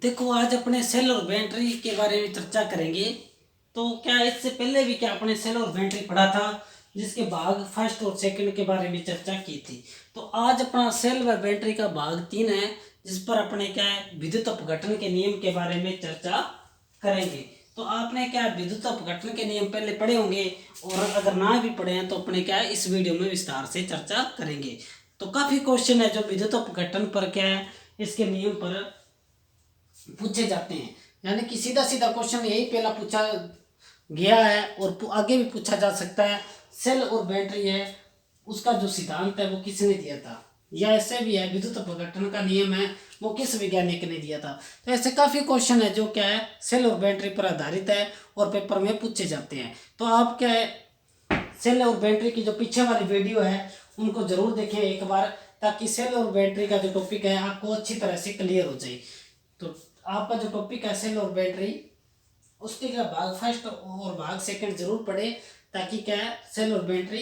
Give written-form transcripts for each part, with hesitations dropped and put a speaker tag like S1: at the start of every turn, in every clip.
S1: देखो आज अपने सेल और बैटरी के बारे में चर्चा करेंगे। तो क्या इससे पहले भी क्या अपने सेल और बैटरी पढ़ा था, जिसके भाग फर्स्ट और सेकंड के बारे में चर्चा की थी। तो आज अपना सेल व बैटरी का भाग 3 है, जिस पर अपने क्या है विद्युत अपघटन के नियम के बारे में चर्चा करेंगे। तो आपने क्या विद्युत अपघटन के नियम पहले पढ़े होंगे, और अगर ना भी पढ़े हैं तो अपने क्या है इस वीडियो में विस्तार से चर्चा करेंगे। तो काफ़ी क्वेश्चन है जो विद्युत अपघटन पर क्या है इसके नियम पर पूछे जाते हैं। यानी कि सीधा सीधा क्वेश्चन यही पहला पूछा गया है और आगे भी पूछा जा सकता है। सेल और बैटरी है, उसका जो सिद्धांत है वो किसने दिया था, या ऐसे भी है विद्युत अपघटन का नियम है वो किस वैज्ञानिक ने दिया था। तो ऐसे काफ़ी क्वेश्चन है जो क्या है सेल और बैटरी पर आधारित है और पेपर में पूछे जाते हैं। तो आप क्या है सेल और बैटरी की जो पीछे वाली वीडियो है उनको जरूर देखें एक बार, ताकि सेल और बैटरी का जो टॉपिक है आपको अच्छी तरह से क्लियर हो जाए। तो आपका जो टॉपिक है सेल और बैटरी, उसके का भाग फर्स्ट और भाग सेकंड जरूर पढ़े, ताकि क्या है सेल और बैटरी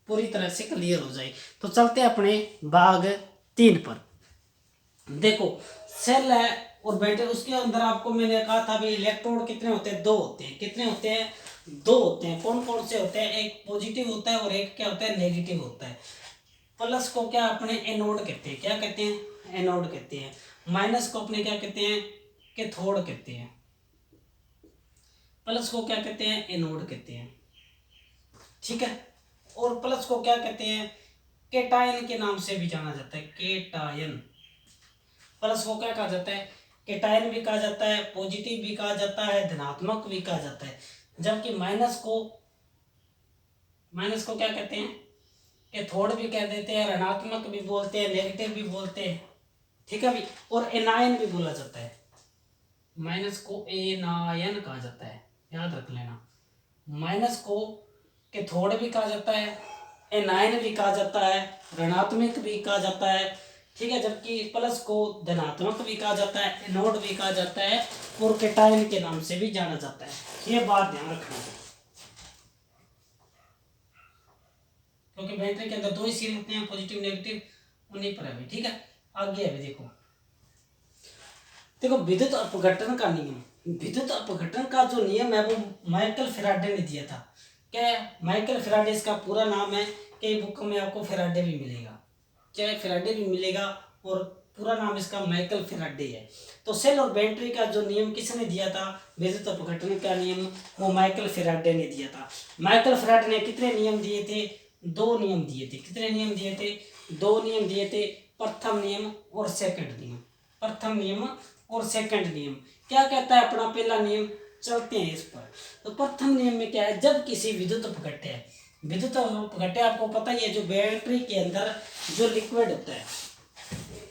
S1: पूरी तरह से क्लियर हो जाए। तो चलते हैं अपने भाग 3 पर। देखो सेल है और बैटरी, उसके अंदर आपको मैंने कहा था भाई इलेक्ट्रोड कितने होते हैं, 2 होते हैं। कितने होते हैं, 2 होते हैं। कौन कौन से होते हैं, एक पॉजिटिव होता है और एक क्या होता है नेगेटिव होता है। प्लस को क्या अपने एनोड कहते हैं, क्या कहते हैं एनोड कहते हैं। माइनस को अपने क्या कहते हैं कैथोड कहते हैं। प्लस को क्या कहते हैं एनोड कहते हैं, ठीक है। और प्लस को क्या कहते हैं केटायन के नाम से भी जाना जाता है, केटायन। प्लस को क्या कहा जाता है केटायन भी कहा जाता है, पॉजिटिव भी कहा जाता है, धनात्मक भी कहा जाता है। जबकि माइनस को क्या कहते हैं कैथोड भी कह देते हैं, ऋणात्मक भी बोलते हैं, नेगेटिव भी बोलते हैं, ठीक है भी। और एनायन भी बोला जाता है। माइनस को एनायन कहा जाता है, याद रख लेना। माइनस को कैथोड भी कहा जाता है, एनायन भी कहा जाता है, ऋणात्मक भी कहा जाता है, ठीक है। जबकि प्लस को धनात्मक भी कहा जाता है, एनोड भी कहा जाता है, और कैटायन के नाम से भी जाना जाता है। ये बात ध्यान रखना है, क्योंकि बैटरी के अंदर 2 ही सेल होते हैं, पॉजिटिव नेगेटिव, उन्हीं पर है, ठीक है। आगे अभी देखो विद्युत अपघटन का नियम। विद्युत अपघटन का जो नियम है वो माइकल फैराडे ने दिया था। क्या है माइकल फैराडे, इसका पूरा नाम है, कई बुक में आपको फैराडे भी मिलेगा, चाहे फैराडे भी मिलेगा, और पूरा नाम इसका माइकल फैराडे है। तो सेल और बैटरी का जो नियम किसने दिया था, विद्युत अपघटन का नियम, वो माइकल फैराडे ने दिया था। माइकल फैराडे ने कितने नियम दिए थे, 2 नियम दिए थे। कितने नियम दिए थे, 2 नियम दिए थे, प्रथम नियम और सेकंड नियम। प्रथम नियम और सेकंड नियम क्या कहता है अपना पहला नियम, चलते हैं इस पर। तो प्रथम नियम में क्या है, जब किसी विद्युत अपघट्य आपको पता ही है, जो बैटरी के अंदर जो लिक्विड होता है,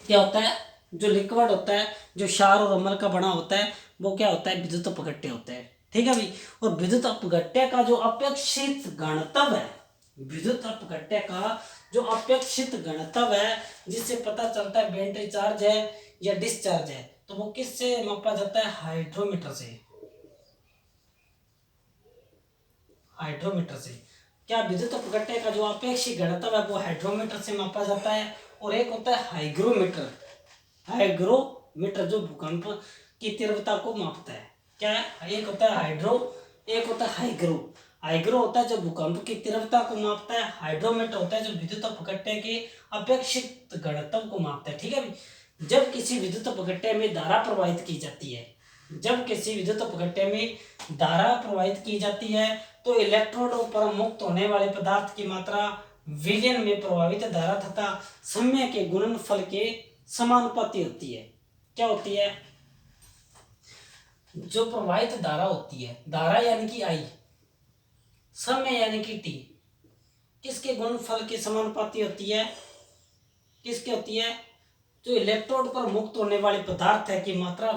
S1: क्या होता है जो लिक्विड होता है, जो क्षार और अम्ल का बना होता है, वो क्या होता है विद्युत अपघट्य होता है, ठीक है भाई। और विद्युत अपघट्य का जो अपेक्षित घनत्व है, विद्युत अपघट्य का जो अपेक्षित घनत्व है, जिससे पता चलता है बैटरी चार्ज है या डिस्चार्ज है, तो वो किससे मापा जाता है, हाइड्रोमीटर से। हाइड्रोमीटर से क्या विद्युत अपघट्य का जो अपेक्षित घनत्व है वो हाइड्रोमीटर से मापा जाता है। और एक होता है हाइग्रोमीटर। हाइग्रोमीटर जो भूकंप की तीव्रता को मापता है, क्या है, एक होता है हाइड्रो, एक होता है हाइग्रो। हाइग्रो होता है जो भूकंप की तीव्रता को मापता है, हाइड्रोमीटर होता है जो विद्युत अपघट्य के अपेक्षित घनत्व को मापता है, ठीक है भाई। जब किसी विद्युत अपघट्य में धारा प्रवाहित की जाती है, जब किसी विद्युत अपघट्य में धारा प्रवाहित की जाती है, तो इलेक्ट्रोडों पर मुक्त होने वाले पदार्थ की मात्रा विलयन में प्रभावित धारा तथा समय के गुणनफल के समानुपाती होती है। क्या होती है, जो प्रवाहित धारा होती है, धारा यानी कि आई, समय यानी कि टी, किसके गुणनफल के समानुपाती होती है, किसके होती है, जो इलेक्ट्रोड पर मुक्त होने वाले पदार्थ है की मात्रा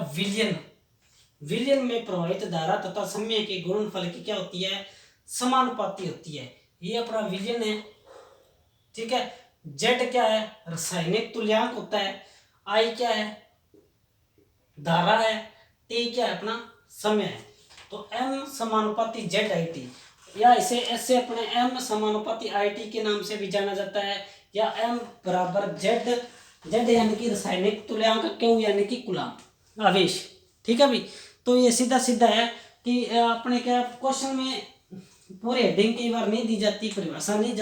S1: विलयन में प्रवाहित धारा तथा समय के गुणनफल की क्या होती है, समानुपाती होती है। ये अपना विलयन है, ठीक है। जेड क्या है, रासायनिक तुल्यांक होता है। आई क्या है, धारा है। टी क्या है, अपना समय है। तो एम समानुपाती जेड आई टी, या इसे ऐसे अपने एम समानुपाती आई टी के नाम से भी जाना जाता है, या एम बराबर जेड, जेड यानी कि रासायनिक तुल्यांक, क्यू यानी कि कूलम, आवेश। ठीक है भाई, तो ये सीधा सीधा है कि अपने क्या क्वेश्चन में पूरी हेडिंग कई बार नहीं दी जाती, परिभाषा नहीं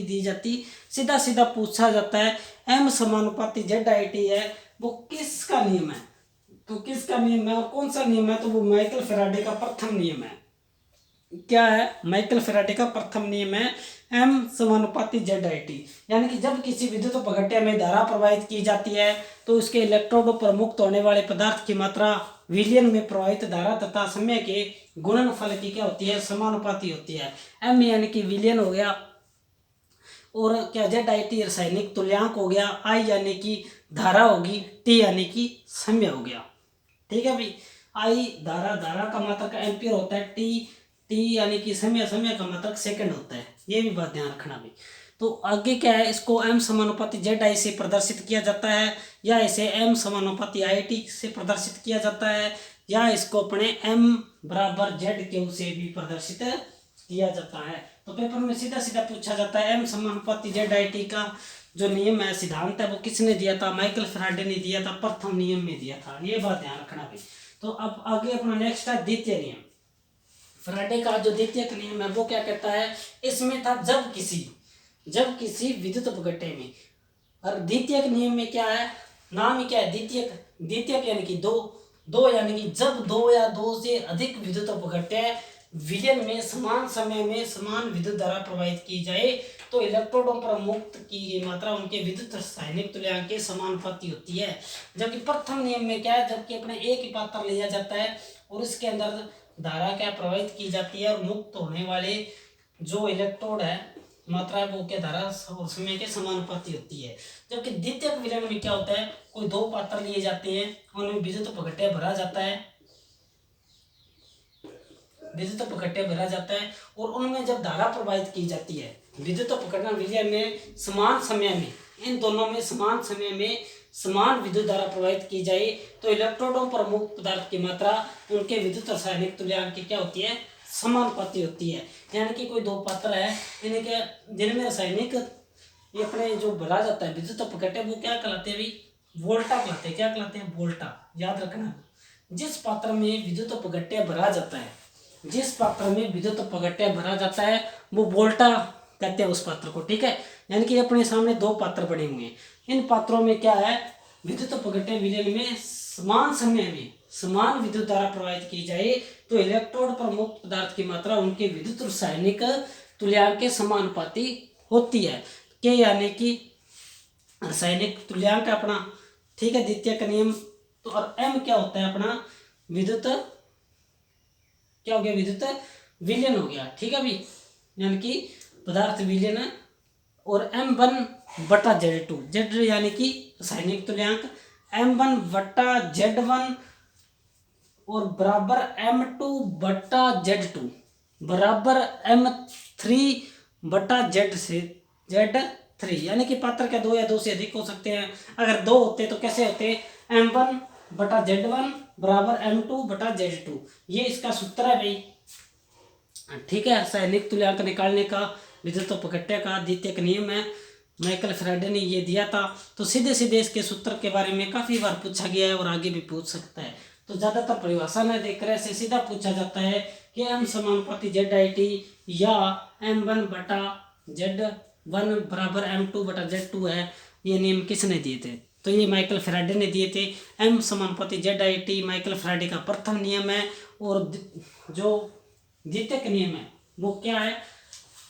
S1: दी जाती, सीधा सीधा पूछा जाता है एम समानुपाती जेड आई टी है, वो किसका नियम है। तो किसका नियम है और कौन सा नियम है, तो वो माइकल फैराडे का प्रथम नियम है। क्या है, माइकल फैराडे का प्रथम नियम है एम समानुपाती जेड आई टी, यानी कि जब किसी विद्युत अपघट्य में धारा प्रवाहित की जाती है तो उसके इलेक्ट्रोडों पर मुक्त होने वाले पदार्थ की मात्रा विलयन में प्रवाहित धारा तथा समय के गुणनफल की क्या होती है, समानुपाती होती है। एम यानी कि विलयन हो गया, और क्या जेड आई टी रासायनिक तुल्यांक हो गया, आई यानी कि धारा होगी, टी यानी कि समय हो गया। ठीक है भाई, आई धारा, धारा का मात्रक एम्पियर होता है, टी टी यानी कि समय, समय का मात्रक सेकंड होता है, ये भी बात ध्यान रखना भाई। तो आगे क्या है, इसको एम समानुपाती जेड आई से प्रदर्शित किया जाता है, या इसे एम समानुपाती आई टी से प्रदर्शित किया जाता है, या इसको अपने एम बराबर जेड क्यू से भी प्रदर्शित किया जाता है। तो पेपर में सीधा सीधा पूछा जाता है एम समानुपाती जेड आई टी का जो नियम है, सिद्धांत है, वो किसने दिया था, माइकल फैराडे ने दिया था, प्रथम नियम में दिया था, ये बात ध्यान रखना भाई। तो अब आगे अपना नेक्स्ट है द्वितीय नियम। फैराडे का जो द्वितीय नियम है वो क्या कहता है, इसमें था जब किसी विद्युत अपघट्य में, और द्वितीय नियम में क्या है, नाम ही क्या है, द्वितीय यानी कि दो यानी कि जब दो या दो से अधिक विद्युत अपघट्य विलयन में समान समय में समान विद्युत धारा प्रवाहित की जाए तो इलेक्ट्रोडों पर मुक्त की गई मात्रा उनके विद्युत रासायनिक तुल्यांक के समानुपाती होती है। जबकि प्रथम नियम में क्या है, जबकि अपने एक ही पात्र लिया जाता है और इसके अंदर धारा क्या प्रवाहित की जाती है और मुक्त होने वाले जो इलेक्ट्रोड है मात्रा है वो क्या धारा और समय के समानुपाती होती है। जबकि द्वितीयक विलयन में क्या होता है, कोई दो पात्र लिए जाते हैं, उनमें विद्युत अपघट्य भरा जाता है, विद्युत अपघट्य भरा जाता है, और उनमें जब धारा प्रवाहित की जाती है विद्युत अपघटन विलयन में समान समय में, इन दोनों में समान समय में समान विद्युत धारा प्रवाहित की जाए तो इलेक्ट्रोडों पर मुक्त पदार्थ की मात्रा उनके विद्युत रासायनिक तुल्यांक की क्या होती है, समानुपाती होती है। यानी कि कोई दो पात्र है इनके जिनमें रासायनिक ये अपने जो भरा जाता है विद्युत अपघट्य वो क्या कहलाते हैं भाई, वोल्टा कहलाते हैं। क्या कहलाते हैं, वोल्टा। याद रखना, जिस पात्र में विद्युत अपघट्य भरा जाता है, जिस पात्र में विद्युत अपघट्य भरा जाता है वो वोल्टा कहते हैं उस पात्र को। ठीक है, यानी कि अपने सामने दो पात्र बने हुए हैं, इन पात्रों में क्या है, विद्युत अपघट्य विलयन में समान समय में समान विद्युत धारा प्रवाहित की जाए तो इलेक्ट्रोड पर मुक्त पदार्थ की मात्रा उनके विद्युत रासायनिक तुल्यांक के समानुपाती होती है। के यानी कि रासायनिक तुल्यांक अपना, ठीक है, द्वितीय का नियम। तो और एम क्या होता है अपना, विद्युत क्या हो गया, विद्युत विलयन हो गया। ठीक है भाई, यानी कि पदार्थ विलयन। और M1/Z2, जेड यानी कि रासायनिक तुल्यांक, M1/Z1 और बराबर M2/Z2 बराबर M3/Z3, यानी कि पात्र क्या दो या दो से अधिक हो सकते हैं। अगर दो होते तो कैसे होते, M1/Z1 बराबर M2/Z2, ये इसका सूत्र है भाई। ठीक है, रासायनिक तुल्यांक निकालने का विद्युत अपघट्य का द्वितीयक नियम है, माइकल फैराडे ने ये दिया था। तो सीधे सीधे इसके सूत्र के बारे में काफ़ी बार पूछा गया है और आगे भी पूछ सकता है। तो ज़्यादातर परिभाषा न देकर ऐसे सीधा पूछा जाता है कि एम समानुपाती जेड आई टी या M1/Z1 बराबर M2/Z2 है, ये नियम किसने दिए थे, तो ये माइकल फैराडे ने दिए थे। एम समानुपाती Z I T Michael Faraday का प्रथम नियम है। और जो द्वितीयक नियम है वो क्या है,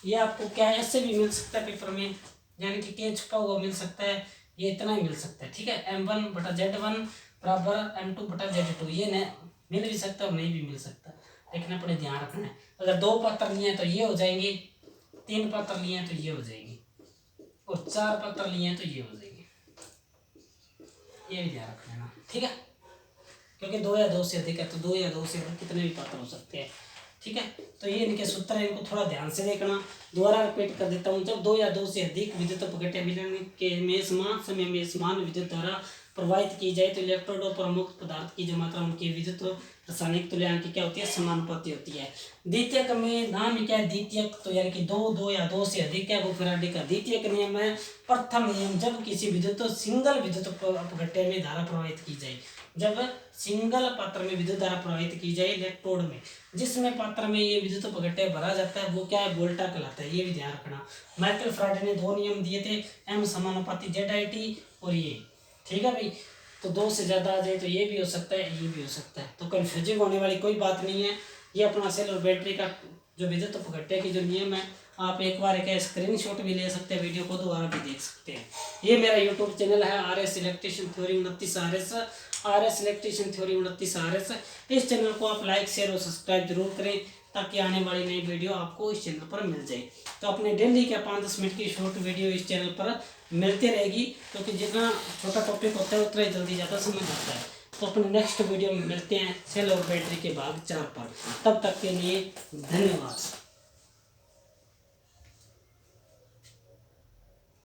S1: ये आपको क्या है, ऐसे भी मिल सकता है पेपर में, यानी कि के छुपा हुआ मिल सकता है, ये इतना ही मिल सकता है। ठीक है, M1/Z1 बराबर M2/Z2, ये न मिल भी सकता है और नहीं भी मिल सकता, लेकिन अपने ध्यान रखना है। अगर दो पात्र लिए हैं तो ये हो जाएंगे, तीन पात्र लिए हैं तो ये हो जाएंगे, और चार पात्र लिए हैं तो ये हो जाएंगे, ये भी ध्यान रख लेना। ठीक है, क्योंकि दो या दो से अधिक है तो दो या दो से अधिक कितने भी पात्र हो सकते हैं। ठीक है, तो ये इनके सूत्र है, इनको थोड़ा ध्यान से देखना। दोबारा रिपीट कर देता हूँ, जब दो या दो से अधिक विद्युत अपघट्य विलयन के में समान समय में समान विद्युत धारा प्रवाहित की जाए तो इलेक्ट्रोडों पर मुक्त पदार्थ की जो मात्रा उनकी विद्युत रासायनिक तुल्यांक की क्या होती है, समानुपाती होती है। द्वितीयक में नाम क्या है, द्वितीयक, तो यानी कि दो या दो से अधिक है, वो फैराडे का द्वितीयक नियम है। प्रथम नियम, जब किसी विद्युत सिंगल विद्युत अपघट्य में धारा प्रवाहित की जाए, जब सिंगल पात्र में विद्युत धारा प्रवाहित की जाए इलेक्ट्रोड में, जिसमें पात्र में ये विद्युत अपघट्य भरा जाता है वो क्या है, वोल्टा कहलाता है। ये भी ध्यान रखना। माइकल फैराडे ने 2 नियम दिए थे, एम समानुपाती ZIT और ये, ठीक है भाई। तो 2 से ज़्यादा आ जाए तो ये भी हो सकता है, ये भी हो सकता है, तो कन्फ्यूजिंग होने वाली कोई बात नहीं है। ये अपना सेल और बैटरी का जो विद्युत अपघट्य की जो नियम है, आप एक बार एक स्क्रीनशॉट भी ले सकते हैं, वीडियो को दोबारा भी देख सकते हैं। ये मेरा यूट्यूब चैनल है RS electrician theory 29 RS electrician theory 29 RS। इस चैनल को आप लाइक शेयर और सब्सक्राइब जरूर करें ताकि आने वाली नई वीडियो आपको इस चैनल पर मिल जाए। तो अपने डेली के 5-10 मिनट की शॉर्ट वीडियो इस चैनल पर मिलती रहेगी, क्योंकि जितना छोटा टॉपिक होता है उतना ही जल्दी ज़्यादा समझ आता है। तो अपने नेक्स्ट वीडियो में मिलते हैं सेल और बैटरी के भाग 4 पर। तब तक के लिए धन्यवाद।